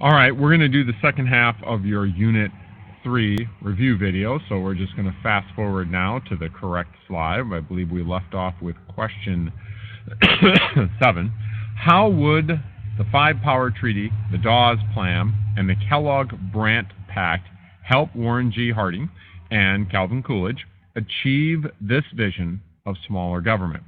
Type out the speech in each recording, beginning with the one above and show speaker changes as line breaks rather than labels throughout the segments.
All right, we're going to do the second half of your Unit 3 review video, so we're just going to fast forward now to the correct slide. I believe we left off with question 7. How would the Five-Power Treaty, the Dawes Plan, and the Kellog Pact help Warren G. Harding and Calvin Coolidge achieve this vision of smaller government?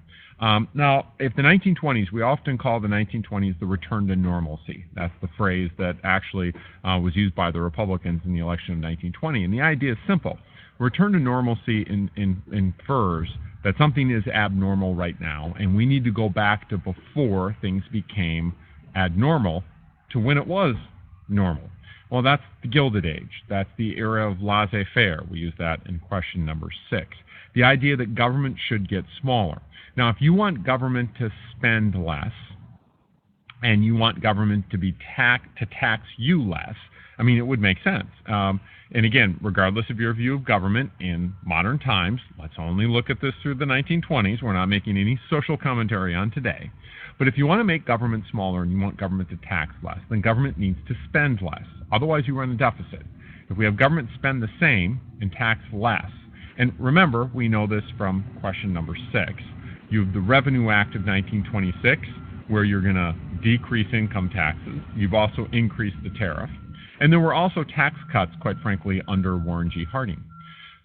Now, if the 1920s, we often call the 1920s the return to normalcy. That's the phrase that actually was used by the Republicans in the election of 1920. And the idea is simple. Return to normalcy infers that something is abnormal right now, and we need to go back to before things became abnormal to when it was normal. Well, that's the Gilded Age. That's the era of laissez-faire. We use that in question number 6. The idea that government should get smaller. Now, if you want government to spend less, and you want government to be tax you less, I mean, it would make sense. And again, regardless of your view of government in modern times, let's only look at this through the 1920s. We're not making any social commentary on today. But if you want to make government smaller and you want government to tax less, then government needs to spend less. Otherwise, you run a deficit. If we have government spend the same and tax less, and remember, we know this from question number 6. You have the Revenue Act of 1926, where you're going to decrease income taxes. You've also increased the tariff. And there were also tax cuts, quite frankly, under Warren G. Harding.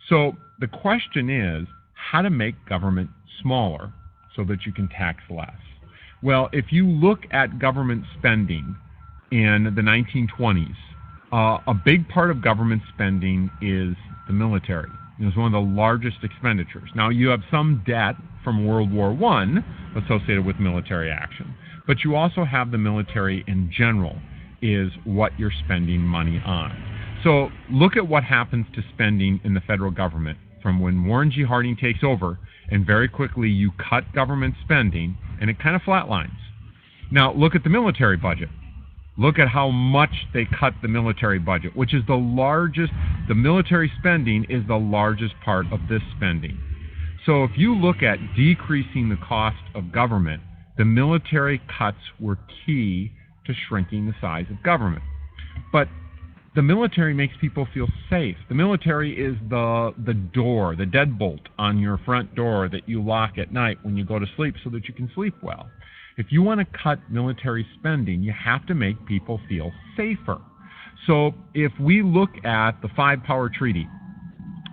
So the question is how to make government smaller so that you can tax less. Well, if you look at government spending in the 1920s, a big part of government spending is the military. It was one of the largest expenditures. Now, you have some debt from World War I associated with military action, but you also have the military in general is what you're spending money on. So look at what happens to spending in the federal government from when Warren G. Harding takes over, and very quickly you cut government spending, and it kind of flatlines. Now, look at the military budget. Look at how much they cut the military budget, which is the largest. The military spending is the largest part of this spending. So if you look at decreasing the cost of government, the military cuts were key to shrinking the size of government. But the military makes people feel safe. The military is the door, the deadbolt on your front door that you lock at night when you go to sleep so that you can sleep well. If you want to cut military spending, you have to make people feel safer. So if we look at the Five-Power Treaty,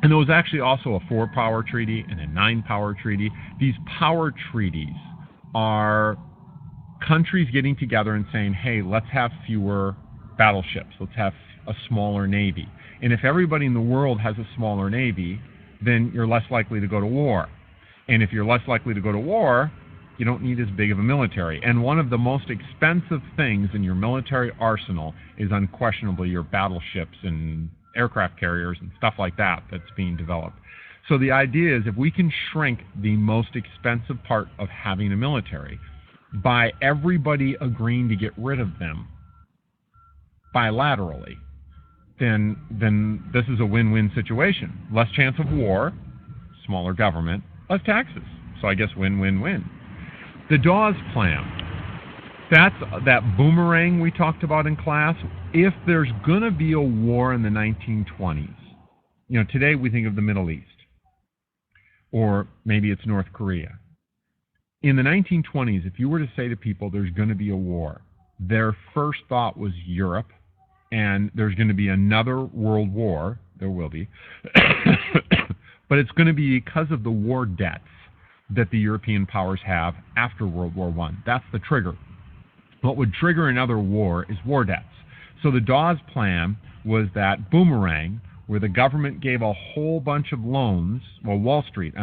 and there was actually also a 4-power treaty and a 9-power treaty, these power treaties are countries getting together and saying, hey, let's have fewer battleships, let's have a smaller navy. And if everybody in the world has a smaller navy, then you're less likely to go to war. And if you're less likely to go to war, you don't need as big of a military. And one of the most expensive things in your military arsenal is unquestionably your battleships and aircraft carriers and stuff like that that's being developed. So the idea is if we can shrink the most expensive part of having a military by everybody agreeing to get rid of them bilaterally, then this is a win-win situation. Less chance of war, smaller government, less taxes. So I guess win-win-win. The Dawes Plan, that's that boomerang we talked about in class. If there's going to be a war in the 1920s, today we think of the Middle East, or maybe it's North Korea. In the 1920s, if you were to say to people there's going to be a war, their first thought was Europe, and there's going to be another world war. There will be. But it's going to be because of the war debts that the European powers have after World War I. That's the trigger. What would trigger another war is war debts. So the Dawes Plan was that boomerang where the government gave a whole bunch of loans, Wall Street,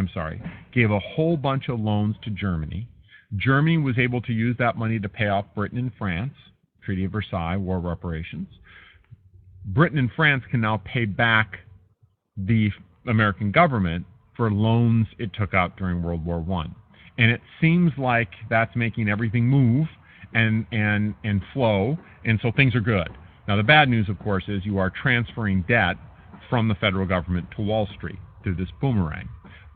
gave a whole bunch of loans to Germany. Germany was able to use that money to pay off Britain and France, Treaty of Versailles, war reparations. Britain and France can now pay back the American government for loans it took out during World War I. And it seems like that's making everything move and flow, and so things are good. Now, the bad news, of course, is you are transferring debt from the federal government to Wall Street through this boomerang.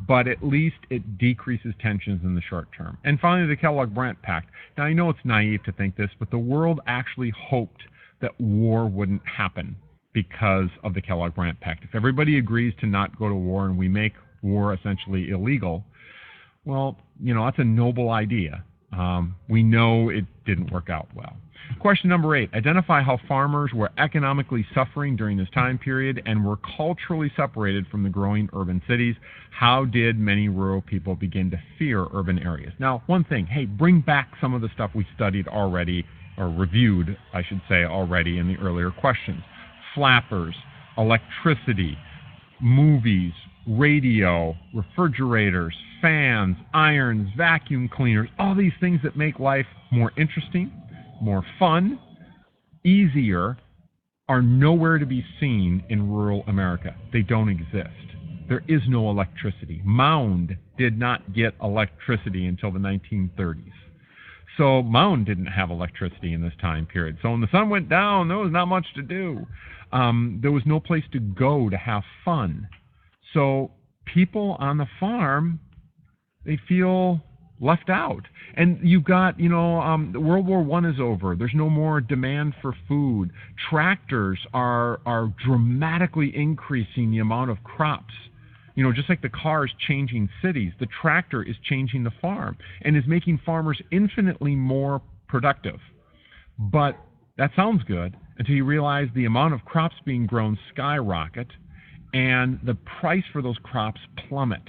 But at least it decreases tensions in the short term. And finally, the Kellog Pact. Now, I know it's naive to think this, but the world actually hoped that war wouldn't happen because of the Kellogg Pact. If everybody agrees to not go to war and we make war essentially illegal, well, that's a noble idea. We know it didn't work out well. Question number 8, identify how farmers were economically suffering during this time period and were culturally separated from the growing urban cities. How did many rural people begin to fear urban areas? Now, one thing, bring back some of the stuff we studied already, or reviewed, I should say, already in the earlier questions. Flappers, electricity, movies, radio, refrigerators, fans, irons, vacuum cleaners, all these things that make life more interesting, more fun, easier, are nowhere to be seen in rural America. They don't exist. There is no electricity. Mound did not get electricity until the 1930s. So Mound didn't have electricity in this time period. So when the sun went down, there was not much to do. There was no place to go to have fun. So people on the farm, they feel left out. And you've got, World War I is over. There's no more demand for food. Tractors are dramatically increasing the amount of crops. Just like the car is changing cities, the tractor is changing the farm and is making farmers infinitely more productive. But that sounds good until you realize the amount of crops being grown skyrocket and the price for those crops plummet.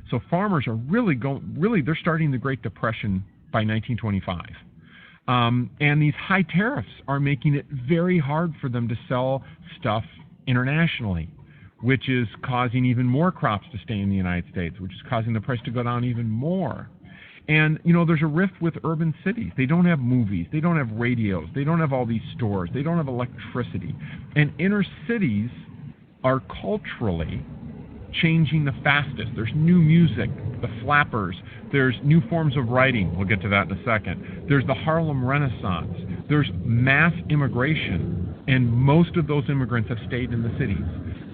So farmers are they're starting the Great Depression by 1925. And these high tariffs are making it very hard for them to sell stuff internationally, which is causing even more crops to stay in the United States, which is causing the price to go down even more. And, there's a rift with urban cities. They don't have movies. They don't have radios. They don't have all these stores. They don't have electricity. And inner cities are culturally changing the fastest. There's new music, the flappers. There's new forms of writing. We'll get to that in a second. There's the Harlem Renaissance. There's mass immigration, and most of those immigrants have stayed in the cities.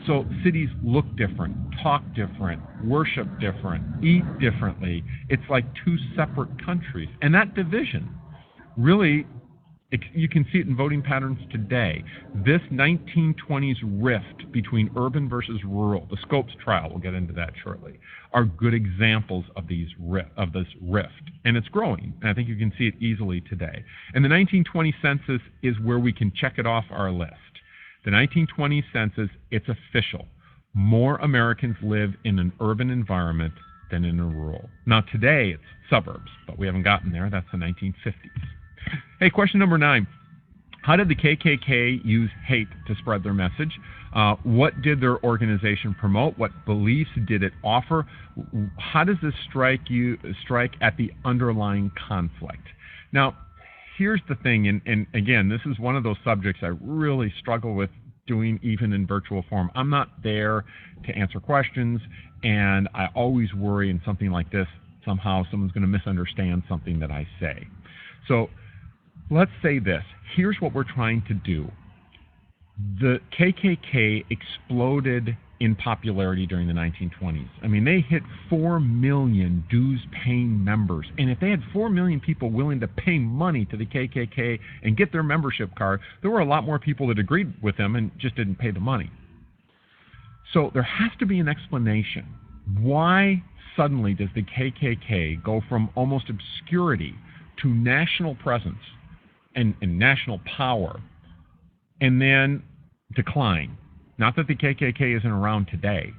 So cities look different, talk different, worship different, eat differently. It's like two separate countries. And that division, really, you can see it in voting patterns today. This 1920s rift between urban versus rural, the Scopes trial, we'll get into that shortly, are good examples of this rift. And it's growing, and I think you can see it easily today. And the 1920 census is where we can check it off our list. The 1920 census, it's official. More Americans live in an urban environment than in a rural. Now today it's suburbs, but we haven't gotten there. That's the 1950s. Hey, question number 9. How did the KKK use hate to spread their message? What did their organization promote? What beliefs did it offer? How does this strike at the underlying conflict? Now, here's the thing, and again, this is one of those subjects I really struggle with doing even in virtual form. I'm not there to answer questions, and I always worry in something like this, somehow someone's going to misunderstand something that I say. So let's say this. Here's what we're trying to do. The KKK exploded in popularity during the 1920s. I mean, they hit 4 million dues-paying members. And if they had 4 million people willing to pay money to the KKK and get their membership card, there were a lot more people that agreed with them and just didn't pay the money. So there has to be an explanation. Why suddenly does the KKK go from almost obscurity to national presence and national power and then decline? Not that the KKK isn't around today.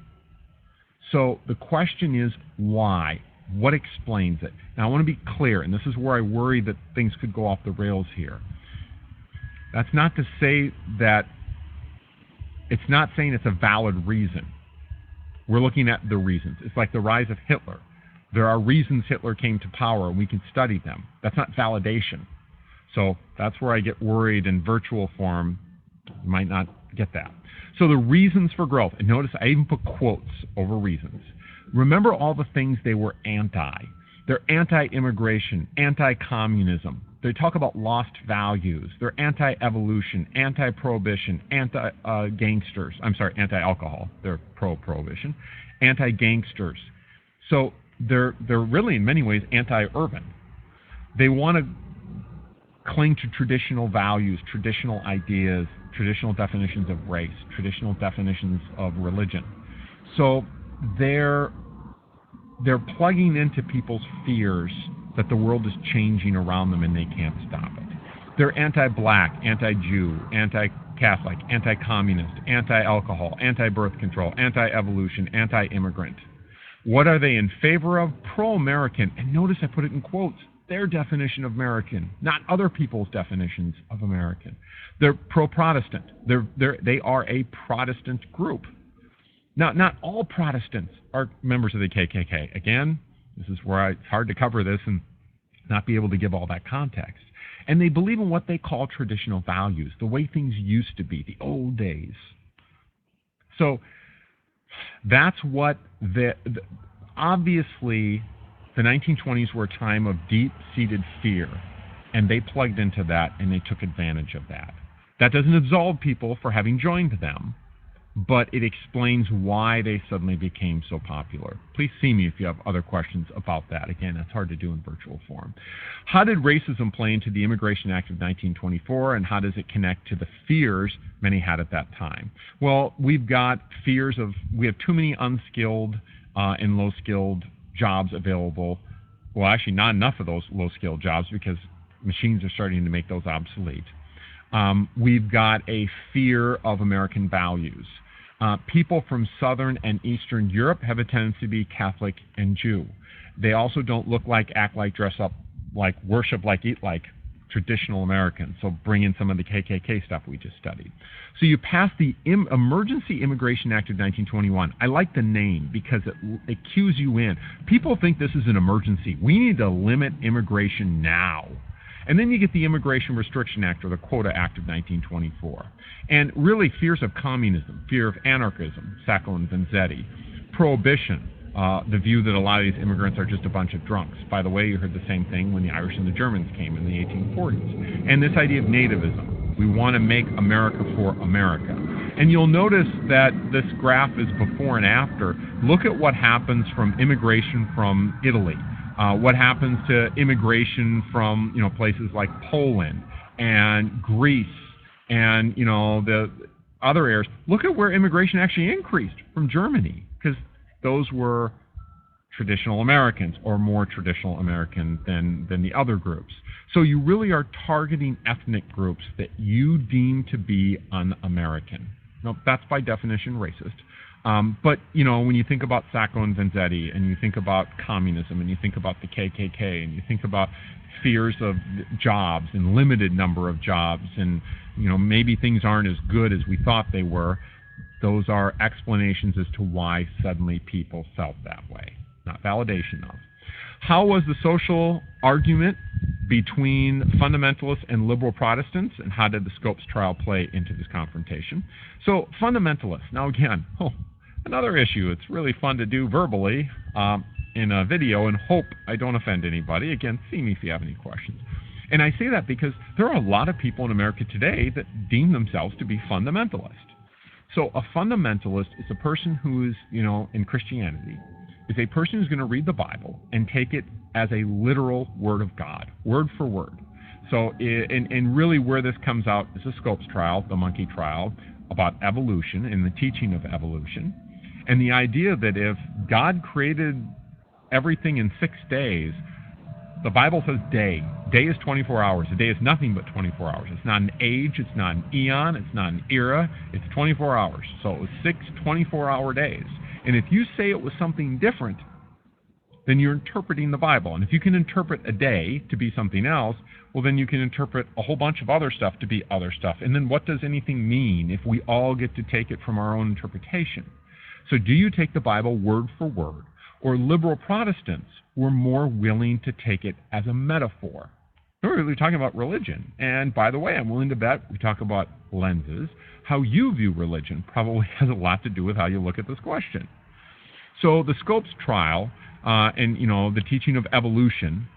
So the question is why? What explains it? Now I want to be clear, and this is where I worry that things could go off the rails here. That's not to say that it's not saying it's a valid reason. We're looking at the reasons. It's like the rise of Hitler. There are reasons Hitler came to power, and we can study them. That's not validation. So that's where I get worried in virtual form. You might not get that. So the reasons for growth, and notice I even put quotes over reasons. Remember all the things they were anti. They're anti-immigration, anti-communism. They talk about lost values. They're anti-evolution, anti-prohibition, anti-gangsters. I'm sorry, anti-alcohol. They're pro-prohibition. Anti-gangsters. So they're really in many ways anti-urban. They want to cling to traditional values, traditional ideas, traditional definitions of race, traditional definitions of religion. So they're plugging into people's fears that the world is changing around them and they can't stop it. They're anti-black, anti-Jew, anti-Catholic, anti-communist, anti-alcohol, anti-birth control, anti-evolution, anti-immigrant. What are they in favor of? Pro-American. And notice I put it in quotes. Their definition of American, not other people's definitions of American. They're pro-Protestant. They are a Protestant group. Now, not all Protestants are members of the KKK. Again, this is where it's hard to cover this and not be able to give all that context. And they believe in what they call traditional values, the way things used to be, the old days. So that's what obviously the 1920s were a time of deep-seated fear, and they plugged into that and they took advantage of that. That doesn't absolve people for having joined them, but it explains why they suddenly became so popular. Please see me if you have other questions about that. Again, that's hard to do in virtual form. How did racism play into the Immigration Act of 1924, and how does it connect to the fears many had at that time? Well, we've got fears of, we have too many unskilled and low-skilled jobs available. Well, actually, not enough of those low-skilled jobs because machines are starting to make those obsolete. We've got a fear of American values. People from Southern and Eastern Europe have a tendency to be Catholic and Jew. They also don't look like, act like, dress up like, worship like, eat like traditional Americans. So bring in some of the KKK stuff we just studied. So you pass the Emergency Immigration Act of 1921. I like the name because it cues you in. People think this is an emergency. We need to limit immigration now. And then you get the Immigration Restriction Act, or the Quota Act of 1924. And really fears of communism, fear of anarchism, Sacco and Vanzetti, prohibition, the view that a lot of these immigrants are just a bunch of drunks. By the way, you heard the same thing when the Irish and the Germans came in the 1840s. And this idea of nativism. We want to make America for America. And you'll notice that this graph is before and after. Look at what happens from immigration from Italy. What happens to immigration from places like Poland and Greece and the other areas. Look at where immigration actually increased from Germany, because those were traditional Americans, or more traditional American than the other groups. So you really are targeting ethnic groups that you deem to be un-American. Now, that's by definition racist. But, when you think about Sacco and Vanzetti, and you think about communism, and you think about the KKK, and you think about fears of jobs and limited number of jobs, and, maybe things aren't as good as we thought they were, those are explanations as to why suddenly people felt that way, not validation of. How was the social argument between fundamentalists and liberal Protestants, and how did the Scopes trial play into this confrontation? So, fundamentalists. Now again, another issue. It's really fun to do verbally in a video, and hope I don't offend anybody. Again, see me if you have any questions. And I say that because there are a lot of people in America today that deem themselves to be fundamentalist. So a fundamentalist is a person who is, in Christianity, is a person who's going to read the Bible and take it as a literal word of God, word for word. So, and really where this comes out is the Scopes trial, the monkey trial, about evolution and the teaching of evolution. And the idea that if God created everything in 6 days, the Bible says day. Day is 24 hours. A day is nothing but 24 hours. It's not an age. It's not an eon. It's not an era. It's 24 hours. So it was 6 24-hour days. And if you say it was something different, then you're interpreting the Bible. And if you can interpret a day to be something else, well, then you can interpret a whole bunch of other stuff to be other stuff. And then what does anything mean if we all get to take it from our own interpretation? So do you take the Bible word for word? Or liberal Protestants were more willing to take it as a metaphor? We're really talking about religion. And by the way, I'm willing to bet we talk about lenses. How you view religion probably has a lot to do with how you look at this question. So the Scopes trial and the teaching of evolution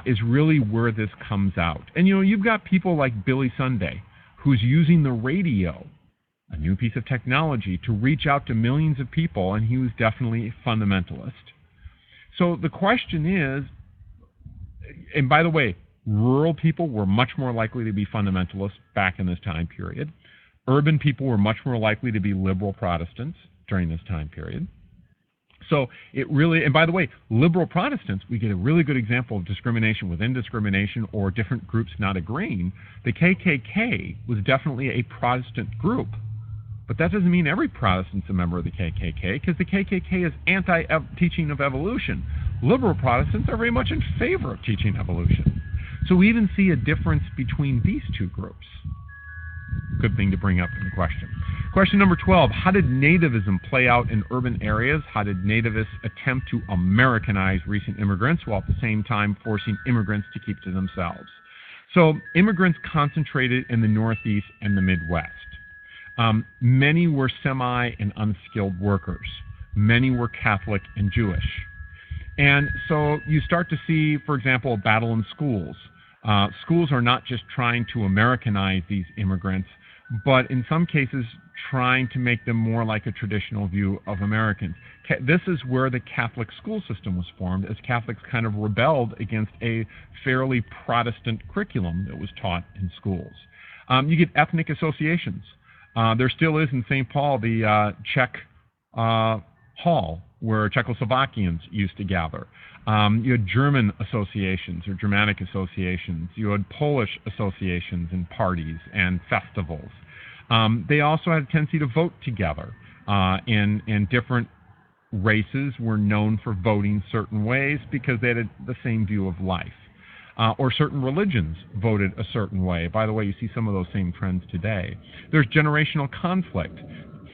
is really where this comes out. And you've got people like Billy Sunday, who's using the radio, a new piece of technology, to reach out to millions of people, and he was definitely a fundamentalist. So the question is, and by the way, Rural people were much more likely to be fundamentalists back in this time period. Urban people were much more likely to be liberal Protestants during this time period. So it really, and by the way, liberal Protestants, we get a really good example of discrimination within discrimination or different groups not agreeing. The KKK was definitely a Protestant group, but that doesn't mean every Protestant's a member of the KKK, because the KKK is anti-teaching of evolution. Liberal Protestants are very much in favor of teaching evolution. So we even see a difference between these two groups. Good thing to bring up in the question. Question number 12, how did nativism play out in urban areas? How did nativists attempt to Americanize recent immigrants while at the same time forcing immigrants to keep to themselves? So immigrants concentrated in the Northeast and the Midwest. Many were semi and unskilled workers. Many were Catholic and Jewish. And so you start to see, for example, a battle in schools. Schools are not just trying to Americanize these immigrants, but in some cases trying to make them more like a traditional view of Americans. This is where the Catholic school system was formed, as Catholics kind of rebelled against a fairly Protestant curriculum that was taught in schools. You get ethnic associations. There still is in St. Paul the Czech hall where Czechoslovakians used to gather. You had German associations or Germanic associations. You had Polish associations and parties and festivals. They also had a tendency to vote together, and different races were known for voting certain ways because they had the same view of life. Or certain religions voted a certain way. By the way, you see some of those same trends today. There's generational conflict.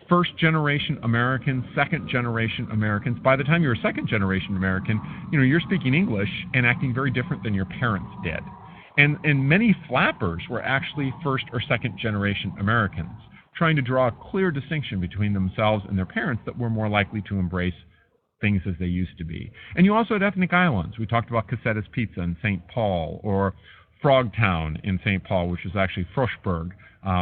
First-generation Americans, second-generation Americans. By the time you're a second-generation American, you're speaking English and acting very different than your parents did. And many flappers were actually first- or second-generation Americans, trying to draw a clear distinction between themselves and their parents that were more likely to embrace things as they used to be. And you also had ethnic islands. We talked about Cassetta's Pizza in St. Paul, or Frogtown in St. Paul, which is actually Frostburg,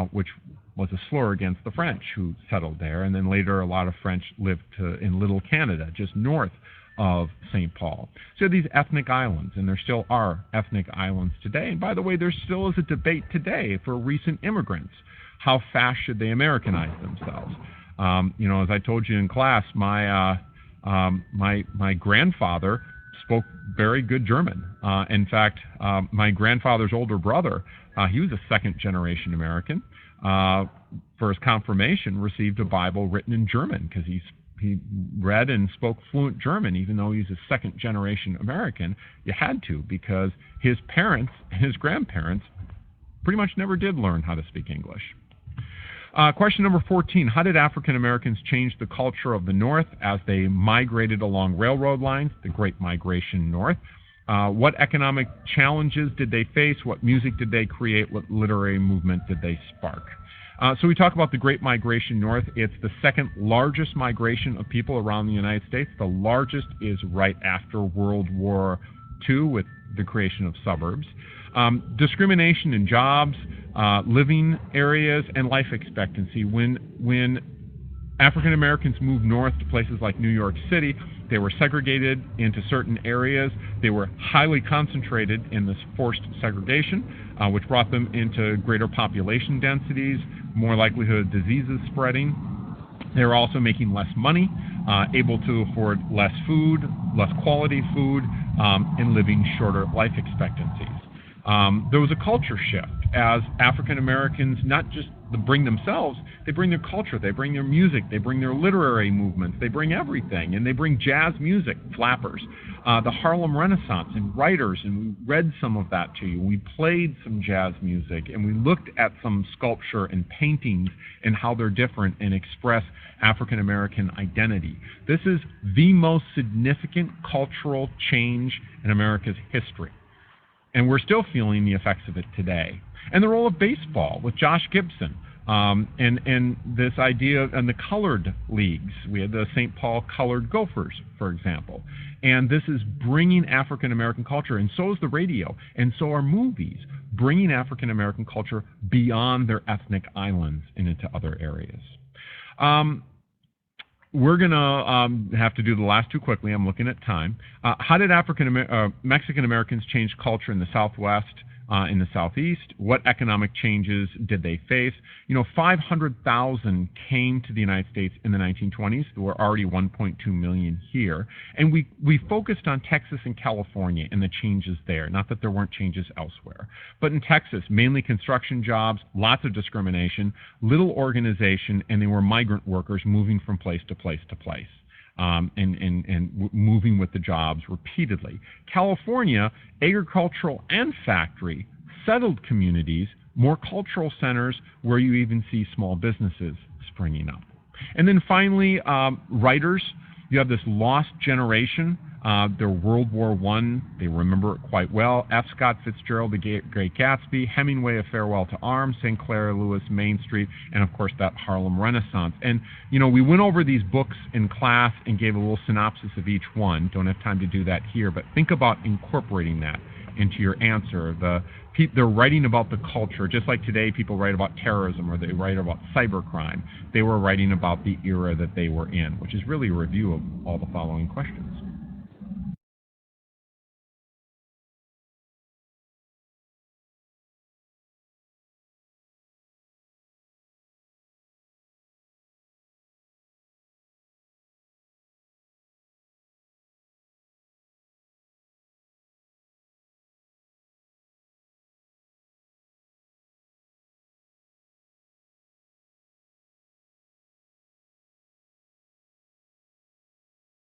which was a slur against the French who settled there. And then later a lot of French lived in Little Canada, just north of St. Paul. So these ethnic islands, and there still are ethnic islands today. And by the way, there still is a debate today for recent immigrants. How fast should they Americanize themselves? As I told you in class, my grandfather spoke very good German. In fact, my grandfather's older brother, he was a second-generation American. For his confirmation, received a Bible written in German because he read and spoke fluent German, even though he's a second-generation American. You had to, because his parents and his grandparents pretty much never did learn how to speak English. Question number 14, how did African Americans change the culture of the North as they migrated along railroad lines, the Great Migration North? What economic challenges did they face? What music did they create? What literary movement did they spark? So we talk about the Great Migration North. It's the second largest migration of people around the United States. The largest is right after World War II with the creation of suburbs. Discrimination in jobs, living areas, and life expectancy. When African Americans moved north to places like New York City, they were segregated into certain areas. They were highly concentrated in this forced segregation, which brought them into greater population densities, more likelihood of diseases spreading. They were also making less money, able to afford less food, less quality food, and living shorter life expectancies. There was a culture shift as African Americans not just bring themselves, they bring their culture, they bring their music, they bring their literary movements, they bring everything, and they bring jazz music, flappers, the Harlem Renaissance, and writers, and we read some of that to you. We played some jazz music, and we looked at some sculpture and paintings and how they're different and express African American identity. This is the most significant cultural change in America's history. And we're still feeling the effects of it today. And the role of baseball with Josh Gibson, and this idea, and the colored leagues. We had the St. Paul Colored Gophers, for example. And this is bringing African American culture, and so is the radio, and so are movies, bringing African American culture beyond their ethnic islands and into other areas. we're going to have to do the last two quickly. I'm looking at time. How did Mexican Americans change culture in the Southwest, in the Southeast? What economic changes did they face? 500,000 came to the United States in the 1920s. There were already 1.2 million here. And we focused on Texas and California and the changes there. Not that there weren't changes elsewhere. But in Texas, mainly construction jobs, lots of discrimination, little organization, and they were migrant workers moving from place to place to place. And moving with the jobs repeatedly. California, agricultural and factory, settled communities, more cultural centers where you even see small businesses springing up. And then finally, writers. You have this lost generation. They're World War I. They remember it quite well. F. Scott Fitzgerald, The Great Gatsby, Hemingway, A Farewell to Arms, St. Clair Lewis, Main Street, and of course that Harlem Renaissance. And, we went over these books in class and gave a little synopsis of each one. Don't have time to do that here, but think about incorporating that into your answer. They're writing about the culture, just like today people write about terrorism or they write about cybercrime. They were writing about the era that they were in, which is really a review of all the following questions.